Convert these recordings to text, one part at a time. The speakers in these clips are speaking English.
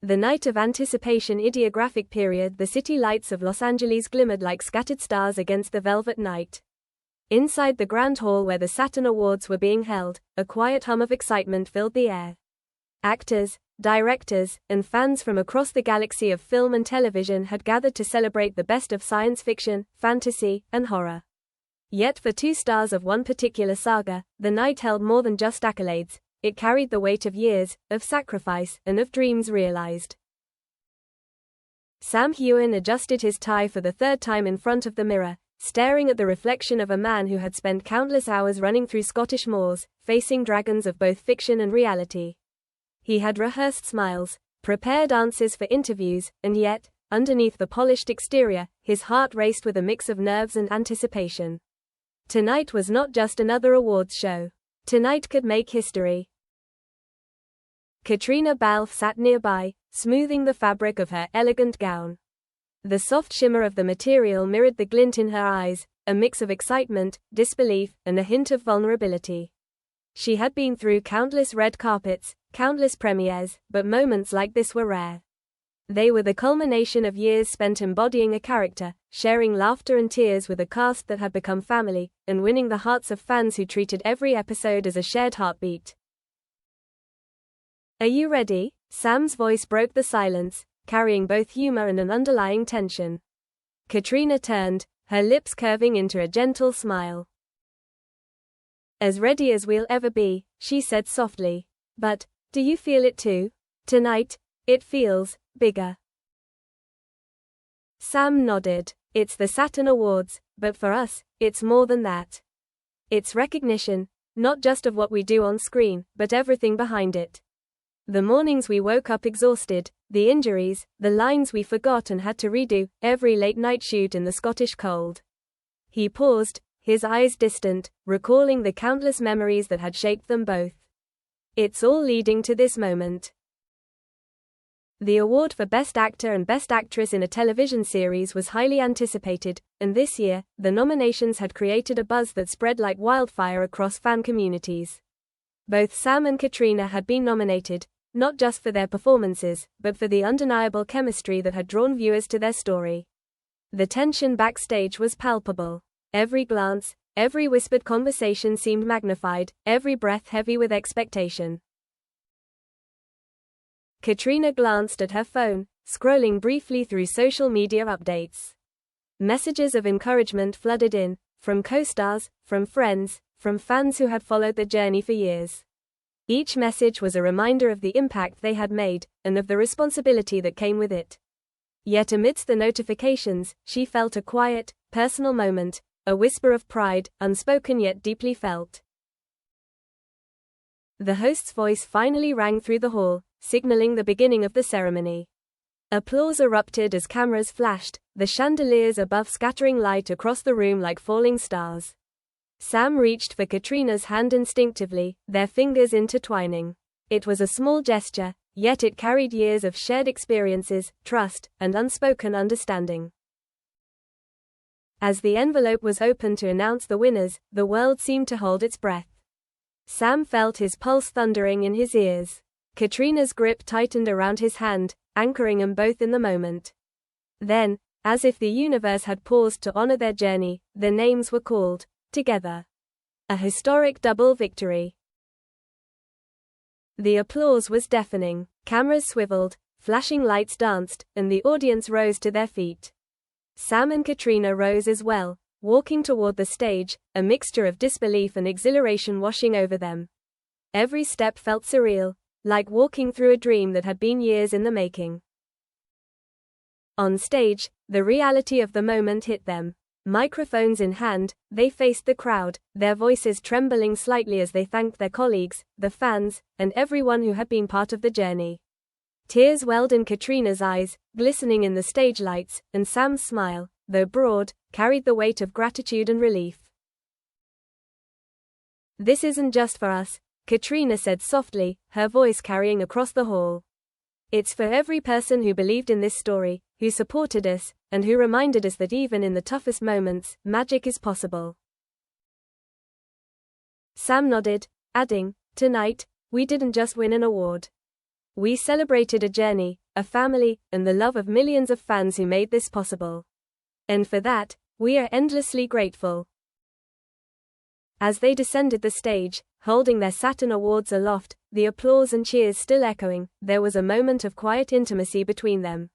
The night of anticipation ideographic period. The city lights of Los Angeles glimmered like scattered stars against the velvet night. Inside the grand hall where the Saturn Awards were being held, a quiet hum of excitement filled the air. Actors, directors, and fans from across the galaxy of film and television had gathered to celebrate the best of science fiction, fantasy, and horror. Yet for two stars of one particular saga, the night held more than just accolades. It carried the weight of years, of sacrifice, and of dreams realized. Sam Heughan adjusted his tie for the third time in front of the mirror, staring at the reflection of a man who had spent countless hours running through Scottish moors, facing dragons of both fiction and reality. He had rehearsed smiles, prepared answers for interviews, and yet, underneath the polished exterior, his heart raced with a mix of nerves and anticipation. Tonight was not just another awards show. Tonight could make history. Caitriona Balfe sat nearby, smoothing the fabric of her elegant gown. The soft shimmer of the material mirrored the glint in her eyes, a mix of excitement, disbelief, and a hint of vulnerability. She had been through countless red carpets, countless premieres, but moments like this were rare. They were the culmination of years spent embodying a character, sharing laughter and tears with a cast that had become family, and winning the hearts of fans who treated every episode as a shared heartbeat. "Are you ready?" Sam's voice broke the silence, carrying both humor and an underlying tension. Caitriona turned, her lips curving into a gentle smile. "As ready as we'll ever be," she said softly. "But, do you feel it too? Tonight, it feels bigger." Sam nodded. "It's the Saturn Awards, but for us, it's more than that. It's recognition, not just of what we do on screen, but everything behind it. The mornings we woke up exhausted, the injuries, the lines we forgot and had to redo, every late-night shoot in the Scottish cold." He paused, his eyes distant, recalling the countless memories that had shaped them both. "It's all leading to this moment." The award for Best Actor and Best Actress in a television series was highly anticipated, and this year, the nominations had created a buzz that spread like wildfire across fan communities. Both Sam and Caitriona had been nominated, not just for their performances, but for the undeniable chemistry that had drawn viewers to their story. The tension backstage was palpable. Every glance, every whispered conversation seemed magnified, every breath heavy with expectation. Caitriona glanced at her phone, scrolling briefly through social media updates. Messages of encouragement flooded in, from co-stars, from friends, from fans who had followed the journey for years. Each message was a reminder of the impact they had made, and of the responsibility that came with it. Yet amidst the notifications, she felt a quiet, personal moment, a whisper of pride, unspoken yet deeply felt. The host's voice finally rang through the hall, signaling the beginning of the ceremony. Applause erupted as cameras flashed, the chandeliers above scattering light across the room like falling stars. Sam reached for Caitriona's hand instinctively, their fingers intertwining. It was a small gesture, yet it carried years of shared experiences, trust, and unspoken understanding. As the envelope was opened to announce the winners, the world seemed to hold its breath. Sam felt his pulse thundering in his ears. Caitriona's grip tightened around his hand, anchoring them both in the moment. Then, as if the universe had paused to honor their journey, their names were called together. A historic double victory. The applause was deafening. Cameras swiveled, flashing lights danced, and the audience rose to their feet. Sam and Caitriona rose as well, walking toward the stage, a mixture of disbelief and exhilaration washing over them. Every step felt surreal, like walking through a dream that had been years in the making. On stage, the reality of the moment hit them. Microphones in hand, they faced the crowd, their voices trembling slightly as they thanked their colleagues, the fans, and everyone who had been part of the journey. Tears welled in Caitriona's eyes, glistening in the stage lights, and Sam's smile, though broad, carried the weight of gratitude and relief. "This isn't just for us," Caitriona said softly, her voice carrying across the hall. "It's for every person who believed in this story, who supported us, and who reminded us that even in the toughest moments, magic is possible." Sam nodded, adding, "Tonight, we didn't just win an award. We celebrated a journey, a family, and the love of millions of fans who made this possible. And for that, we are endlessly grateful. As they descended the stage, holding their Saturn Awards aloft, the applause and cheers still echoing, there was a moment of quiet intimacy between them.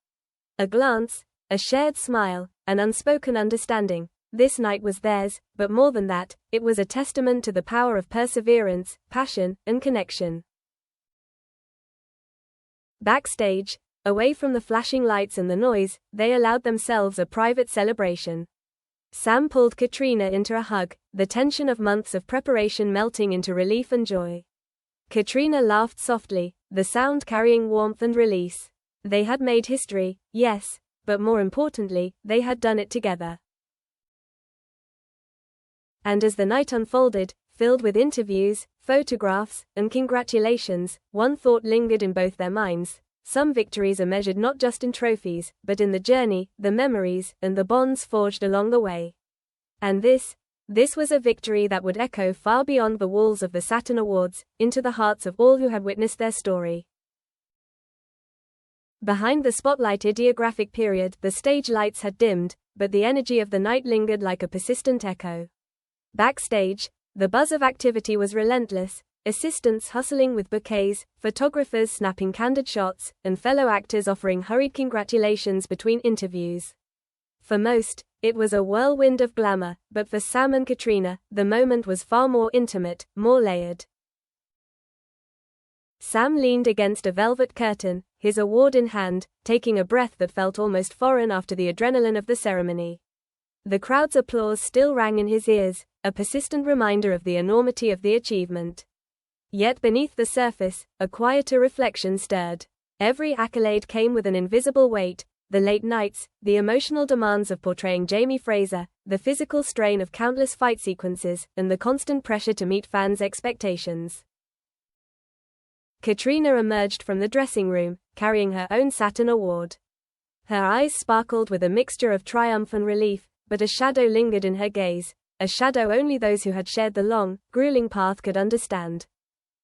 A glance, a shared smile, an unspoken understanding. This night was theirs, but more than that, it was a testament to the power of perseverance, passion, and connection. Backstage, away from the flashing lights and the noise, they allowed themselves a private celebration. Sam pulled Caitriona into a hug, the tension of months of preparation melting into relief and joy. Caitriona laughed softly, the sound carrying warmth and release. They had made history, yes, but more importantly, they had done it together. And as the night unfolded, filled with interviews, photographs, and congratulations, one thought lingered in both their minds. Some victories are measured not just in trophies, but in the journey, the memories, and the bonds forged along the way. And this was a victory that would echo far beyond the walls of the Saturn Awards, into the hearts of all who had witnessed their story. Behind the spotlight ideographic period, the stage lights had dimmed, but the energy of the night lingered like a persistent echo. Backstage, the buzz of activity was relentless. Assistants hustling with bouquets, photographers snapping candid shots, and fellow actors offering hurried congratulations between interviews. For most, it was a whirlwind of glamour, but for Sam and Caitriona, the moment was far more intimate, more layered. Sam leaned against a velvet curtain, his award in hand, taking a breath that felt almost foreign after the adrenaline of the ceremony. The crowd's applause still rang in his ears, a persistent reminder of the enormity of the achievement. Yet beneath the surface, a quieter reflection stirred. Every accolade came with an invisible weight: the late nights, the emotional demands of portraying Jamie Fraser, the physical strain of countless fight sequences, and the constant pressure to meet fans' expectations. Caitriona emerged from the dressing room, carrying her own Saturn Award. Her eyes sparkled with a mixture of triumph and relief, but a shadow lingered in her gaze, a shadow only those who had shared the long, grueling path could understand.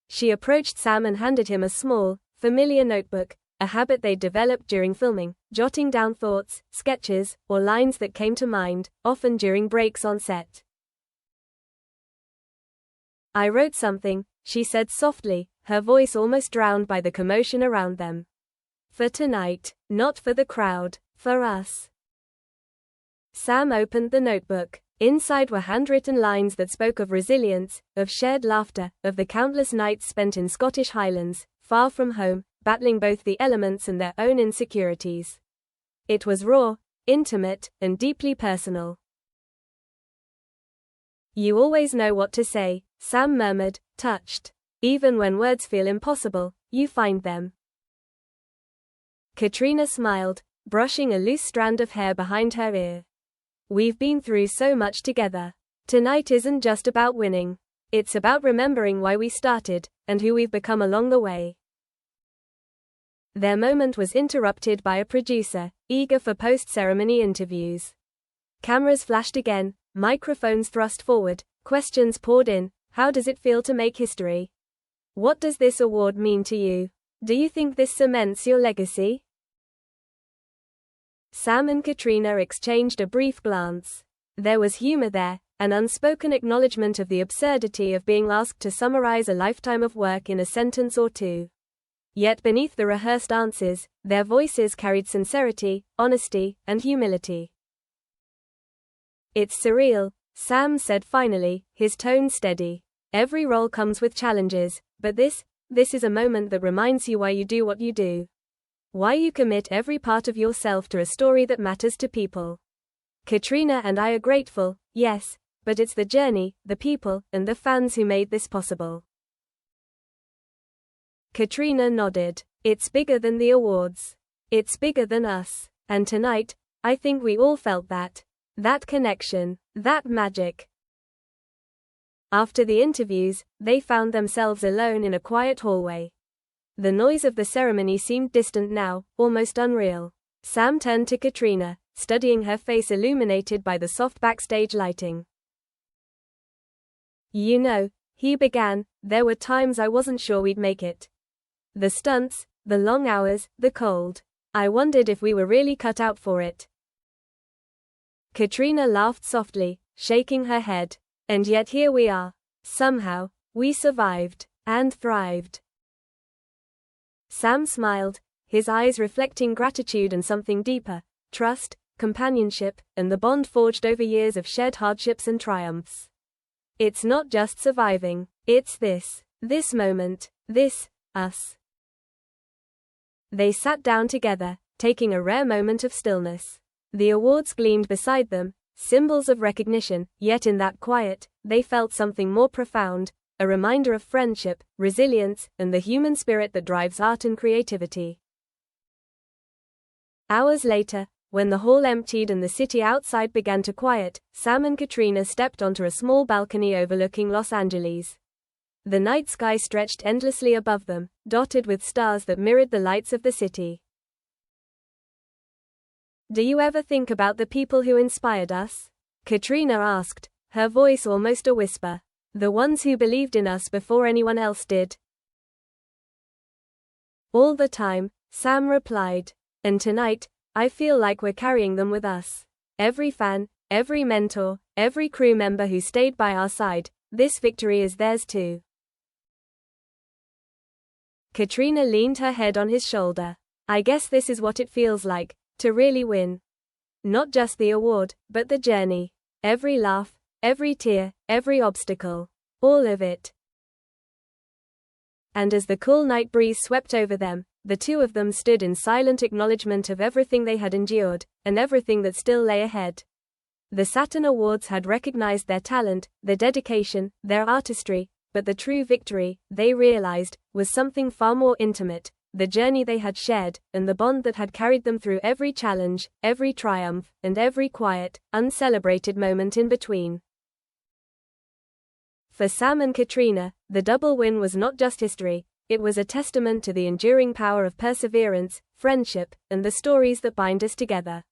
She approached Sam and handed him a small, familiar notebook, a habit they'd developed during filming, jotting down thoughts, sketches, or lines that came to mind, often during breaks on set. "I wrote something," she said softly, her voice almost drowned by the commotion around them. "For tonight, not for the crowd, for us." Sam opened the notebook. Inside were handwritten lines that spoke of resilience, of shared laughter, of the countless nights spent in Scottish Highlands, far from home, battling both the elements and their own insecurities. It was raw, intimate, and deeply personal. "You always know what to say," Sam murmured, touched. "Even when words feel impossible, you find them." Caitriona smiled, brushing a loose strand of hair behind her ear. "We've been through so much together. Tonight isn't just about winning. It's about remembering why we started, and who we've become along the way." Their moment was interrupted by a producer, eager for post-ceremony interviews. Cameras flashed again, microphones thrust forward, questions poured in. "How does it feel to make history? What does this award mean to you? Do you think this cements your legacy?" Sam and Caitriona exchanged a brief glance. There was humor there, an unspoken acknowledgement of the absurdity of being asked to summarize a lifetime of work in a sentence or two. Yet beneath the rehearsed answers, their voices carried sincerity, honesty, and humility. "It's surreal," Sam said finally, his tone steady. "Every role comes with challenges, but this is a moment that reminds you why you do what you do. Why you commit every part of yourself to a story that matters to people. Caitriona and I are grateful, yes, but it's the journey, the people, and the fans who made this possible." Caitriona nodded. "It's bigger than the awards. It's bigger than us. And tonight, I think we all felt that. That connection, that magic." After the interviews, they found themselves alone in a quiet hallway. The noise of the ceremony seemed distant now, almost unreal. Sam turned to Caitriona, studying her face illuminated by the soft backstage lighting. "You know," he began, "there were times I wasn't sure we'd make it. The stunts, The long hours, the cold. I wondered if we were really cut out for it. Caitriona laughed softly, shaking her head. And yet here we are. Somehow, we survived. And thrived. Sam smiled, his eyes reflecting gratitude and something deeper, trust, companionship, and the bond forged over years of shared hardships and triumphs. It's not just surviving, it's this moment, this, us. They sat down together, taking a rare moment of stillness. The awards gleamed beside them, symbols of recognition, yet in that quiet, they felt something more profound, a reminder of friendship, resilience, and the human spirit that drives art and creativity. Hours later, when the hall emptied and the city outside began to quiet, Sam and Caitriona stepped onto a small balcony overlooking Los Angeles. The night sky stretched endlessly above them, dotted with stars that mirrored the lights of the city. "Do you ever think about the people who inspired us?" Caitriona asked, her voice almost a whisper. "The ones who believed in us before anyone else did." "All the time," Sam replied. "And tonight, I feel like we're carrying them with us. Every fan, every mentor, every crew member who stayed by our side, this victory is theirs too." Caitriona leaned her head on his shoulder. "I guess this is what it feels like, to really win. Not just the award, but the journey. Every laugh, every tear, every obstacle. All of it." And as the cool night breeze swept over them, the two of them stood in silent acknowledgement of everything they had endured, and everything that still lay ahead. The Saturn Awards had recognized their talent, their dedication, their artistry, but the true victory, they realized, was something far more intimate, the journey they had shared, and the bond that had carried them through every challenge, every triumph, and every quiet, uncelebrated moment in between. For Sam and Caitriona, the double win was not just history, it was a testament to the enduring power of perseverance, friendship, and the stories that bind us together.